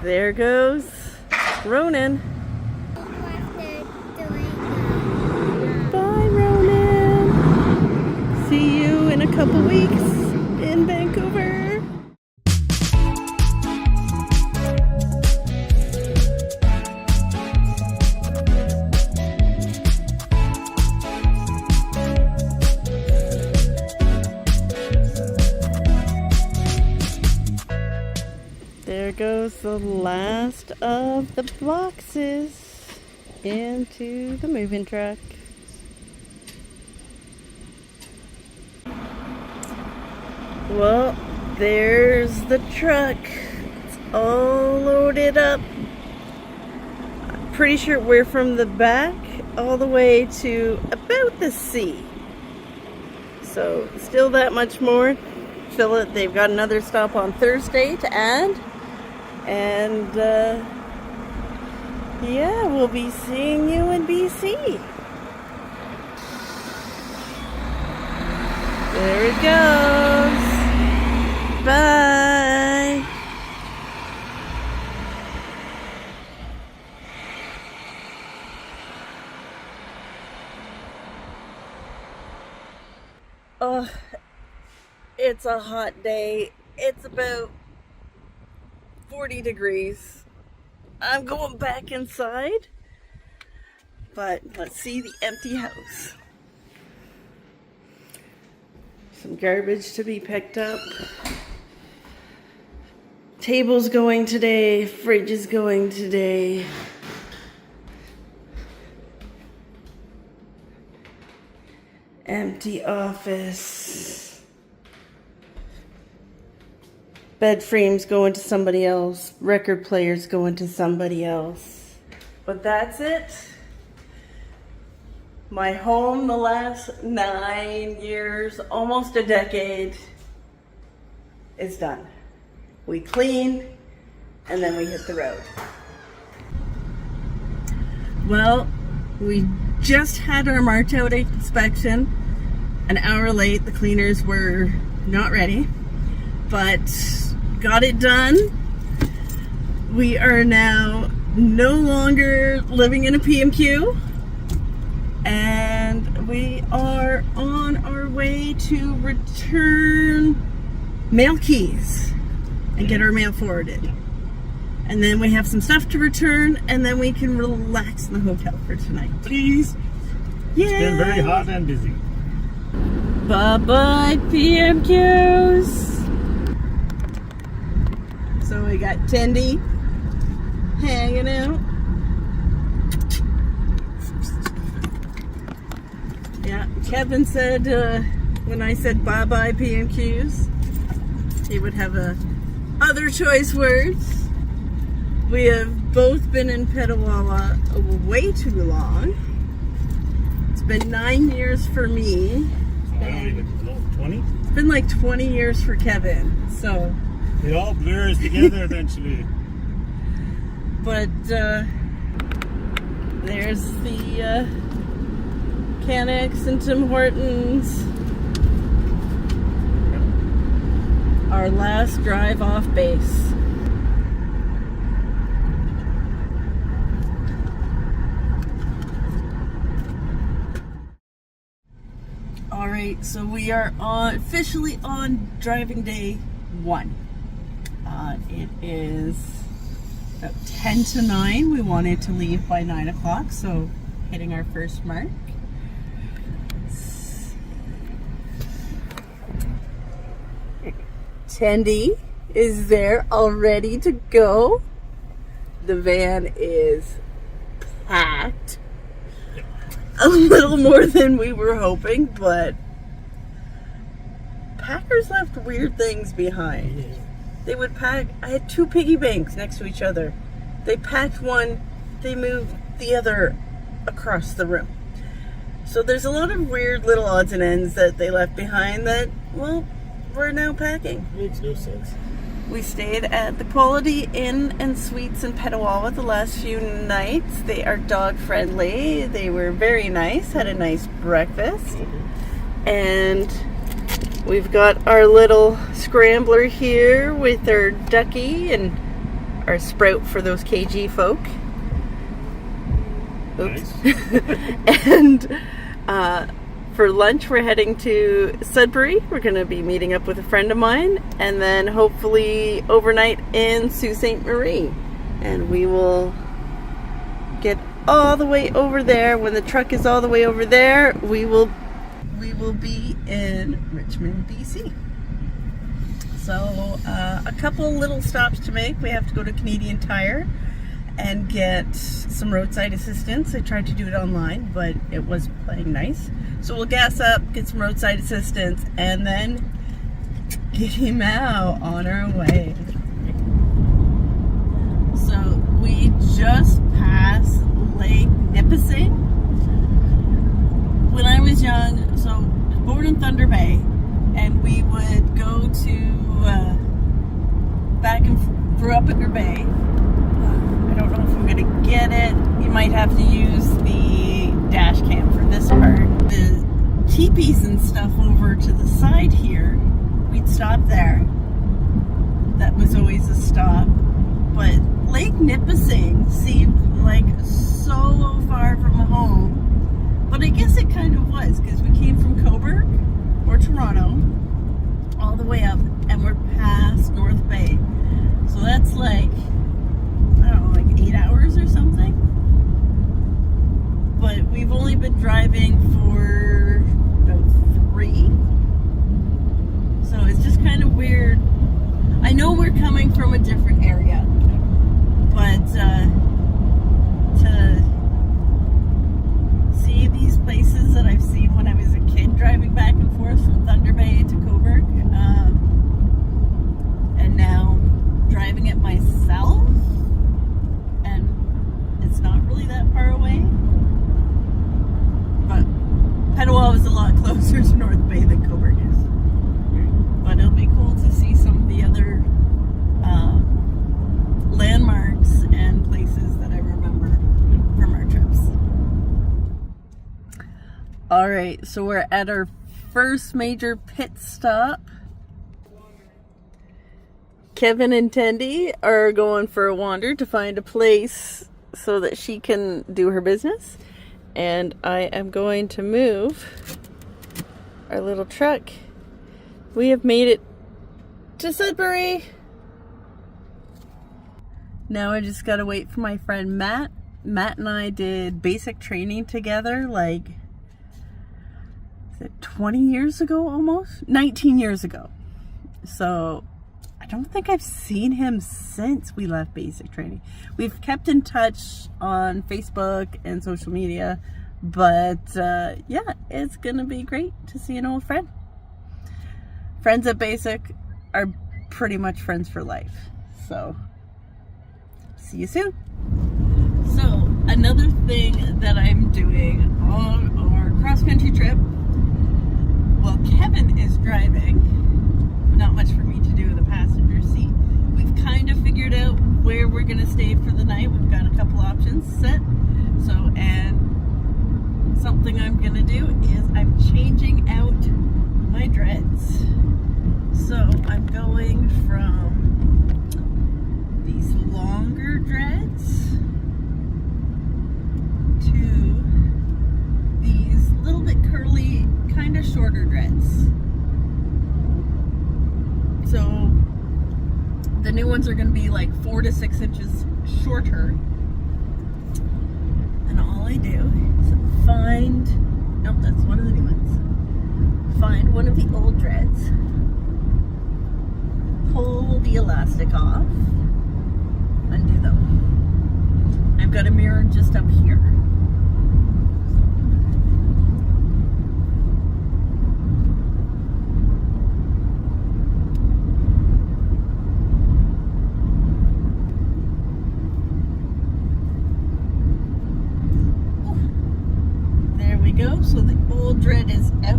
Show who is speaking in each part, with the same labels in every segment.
Speaker 1: There goes Ronan. Bye, Ronan. See you in a couple weeks in Vancouver. There goes the last of the boxes into the moving truck. Well, there's the truck. It's all loaded up. I'm pretty sure we're from the back all the way to about the sea. So still that much more. Fill it. They've got another stop on Thursday to add. And yeah, we'll be seeing you in BC. There it goes. Bye. Oh, it's a hot day. It's about 40 degrees. I'm going back inside, but let's see the empty house. Some garbage to be picked up. Table's going today, fridge is going today. Empty office. Bed frames going to somebody else. Record players going to somebody else. But that's it. My home the last 9 years, almost a decade, is done. We clean and then we hit the road. Well, we just had our March out inspection. An hour late, the cleaners were not ready, but got it done. We are now no longer living in a PMQ, and we are on our way to return mail keys and get our mail forwarded. And then we have some stuff to return, and then we can relax in the hotel for tonight. Please. Yeah.
Speaker 2: It's been very hot and busy.
Speaker 1: Bye-bye, PMQs. So we got Tendy hanging out. Yeah, Kevin said when I said bye-bye PMQs, he would have other choice words. We have both been in Petawawa way too long. It's been 9 years for me.
Speaker 2: 20?
Speaker 1: It's been like 20 years for Kevin, so...
Speaker 2: It all blurs together eventually.
Speaker 1: But there's the Canucks and Tim Hortons. Our last drive off base. Alright, so we are officially on driving day 1. It is about 10 to 9. We wanted to leave by 9 o'clock, so hitting our first mark. Tendy is there all ready to go. The van is packed. A little more than we were hoping, but packers left weird things behind. They would pack, I had 2 piggy banks next to each other. They packed one, they moved the other across the room. So there's a lot of weird little odds and ends that they left behind that, well, we're now packing.
Speaker 2: Makes no sense.
Speaker 1: We stayed at the Quality Inn and Suites in Petawawa the last few nights. They are dog friendly. They were very nice, had a nice breakfast. And we've got our little scrambler here with our ducky and our sprout for those KG folk. Oops.
Speaker 2: Nice.
Speaker 1: And for lunch, we're heading to Sudbury. We're going to be meeting up with a friend of mine, and then hopefully overnight in Sault Ste. Marie. And we will get all the way over there. When the truck is all the way over there, we will be in Richmond, BC. So a couple little stops to make. We have to go to Canadian Tire and get some roadside assistance. I tried to do it online, but it was playing nice. So we'll gas up, get some roadside assistance, and then get him out on our way. So we just passed Lake Nipissing. When I was young, so I was born in Thunder Bay, and we would go to grew up in Thunder Bay. I don't know if I'm gonna get it. You might have to use the dash cam for this part. The teepees and stuff over to the side here, we'd stop there. That was always a stop. But Lake Nipissing seemed like so far from home. But I guess it kind of was, because we came from Cobourg or Toronto all the way up, and we're past North Bay. So that's like, I don't know, like 8 hours or something. But we've only been driving for about 3. So it's just kind of weird. I know we're coming from a different area, but to see these places that I've seen when I was a kid driving back and forth from Thunder Bay to Cobourg, and now driving it myself, and it's not really that far away, but Petawawa is a lot closer to North Bay than Cobourg is. But it'll be cool to see some of the other landmarks and places that I remember from our trips. All right, so we're at our first major pit stop. Kevin and Tendy are going for a wander to find a place so that she can do her business. And I am going to move our little truck. We have made it to Sudbury. Now I just gotta wait for my friend Matt. Matt and I did basic training together like, is it 20 years ago almost? 19 years ago. So I don't think I've seen him since we left basic training. We've kept in touch on Facebook and social media, but yeah, it's gonna be great to see an old friend. Friends at basic are pretty much friends for life. So see you soon. So another thing that I'm doing on our cross-country trip, while Kevin is driving, not much for me to do in the passenger seat, we've kind of figured out where we're gonna stay for the night. We've got a couple options set. So, and something I'm gonna do is I'm changing out my dreads. So I'm going from these longer dreads to these little bit curly, kind of shorter dreads. So the new ones are going to be like 4 to 6 inches shorter. And all I do is find, nope, that's one of the new ones. Find one of the old dreads, pull the elastic off, undo them. I've got a mirror just up here. There we go. So the old dread is out.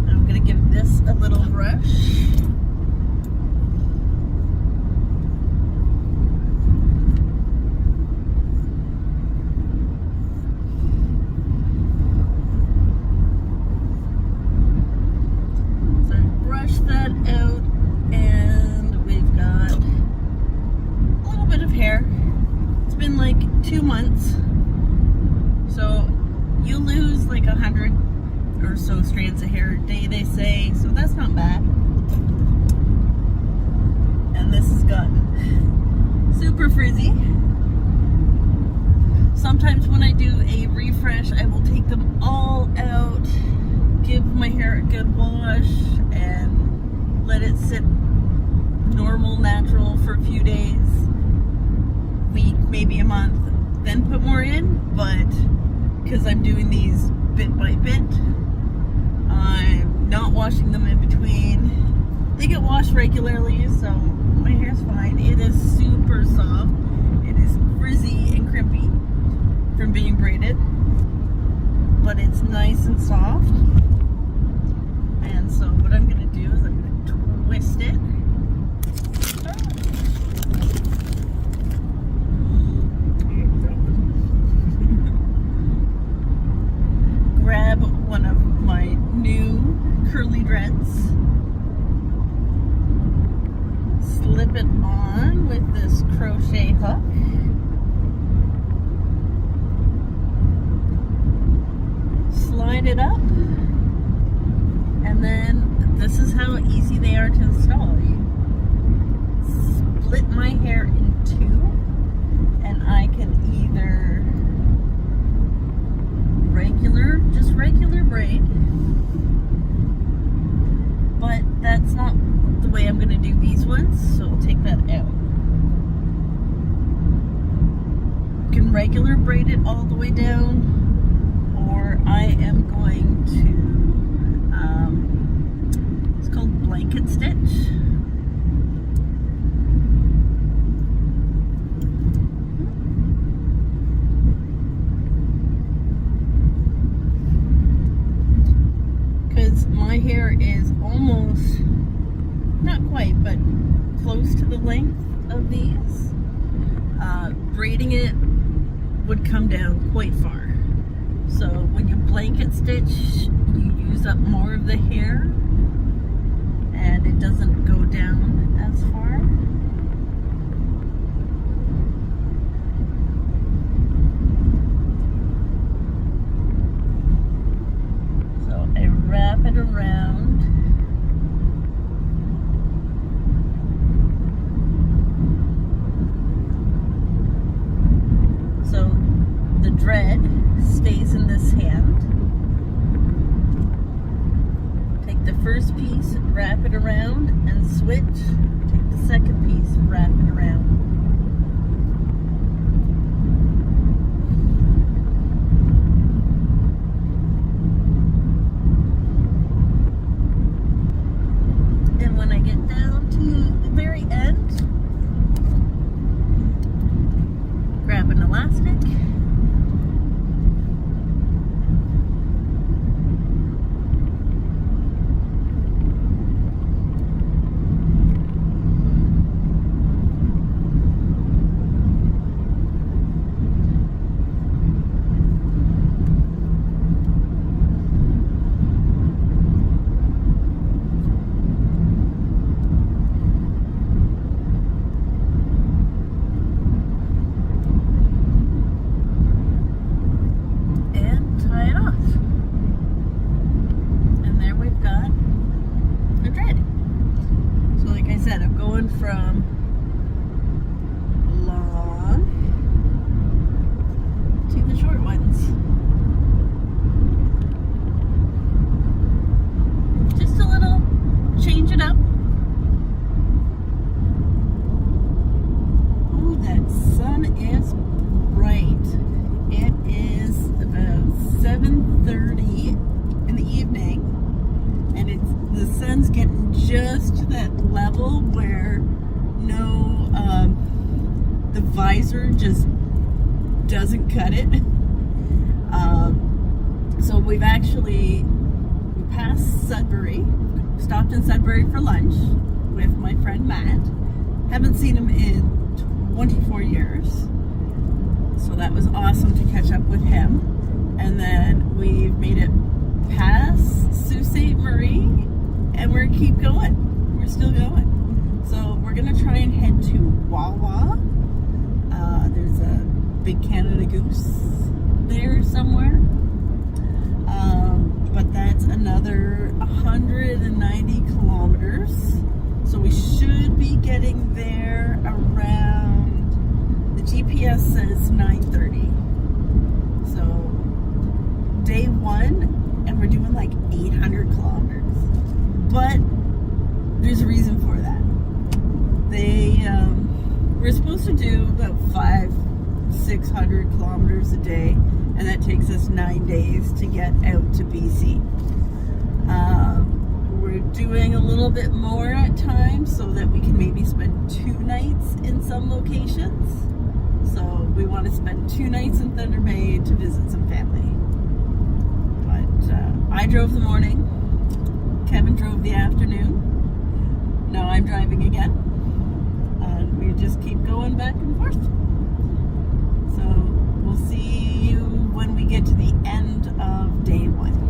Speaker 1: I'm going to give this a little brush. So brush that out, and we've got so strands of hair a day, they say, so that's not bad. And this has gotten super frizzy. Sometimes when I do a refresh, I will take them all out, give my hair a good wash, and let it sit normal, natural for a few days, week, maybe a month, then put more in. But because I'm doing these bit by bit, I'm not washing them in between. They get washed regularly, so my hair's fine. It is super soft. It is frizzy and crimpy from being braided, but it's nice and soft. And so what I'm going to do is I'm going to twist it. Grab one of my new curly dreads, slip it on with this crochet hook, slide it up, and then this is how easy they are to install. You split my hair in two, and I can either just regular braid, but that's not the way I'm going to do these ones, so I'll take that out. You can regular braid it all the way down, or I am going to, it's called blanket stitch. Because my hair is almost, not quite, but close to the length of these. Braiding it would come down quite far. So when you blanket stitch, you use up more of the hair and it doesn't go down as far. So I wrap it around. So the dread stays in this hand. Take the first piece, wrap it around, and switch. Take the second piece, wrap it around. And when I get down to the very end, grab an elastic. From long to the short ones. Just a little, change it up. Oh, that sun is bright. It is about 7:30 in the evening, and the sun's getting just to that level where the visor just doesn't cut it. So we passed Sudbury, stopped in Sudbury for lunch with my friend Matt. Haven't seen him in 24 years, so that was awesome to catch up with him. And then we've made it past Sault Ste. Marie, and we're keep going. We're still going. So we're gonna try and head to Wawa. There's a big Canada Goose there somewhere. But that's another 90 kilometers. So we should be getting there around, the GPS says 9:30. So day one, and we're doing like 800 kilometers. But there's a reason for that. We're supposed to do about 500-600 kilometers a day, and that takes us 9 days to get out to BC. We're doing a little bit more at times so that we can maybe spend 2 nights in some locations. So we want to spend 2 nights in Thunder Bay to visit some family. But I drove the morning, Kevin drove the afternoon. Now I'm driving again, and we just keep going back and forth. So we'll see you when we get to the end of day 1.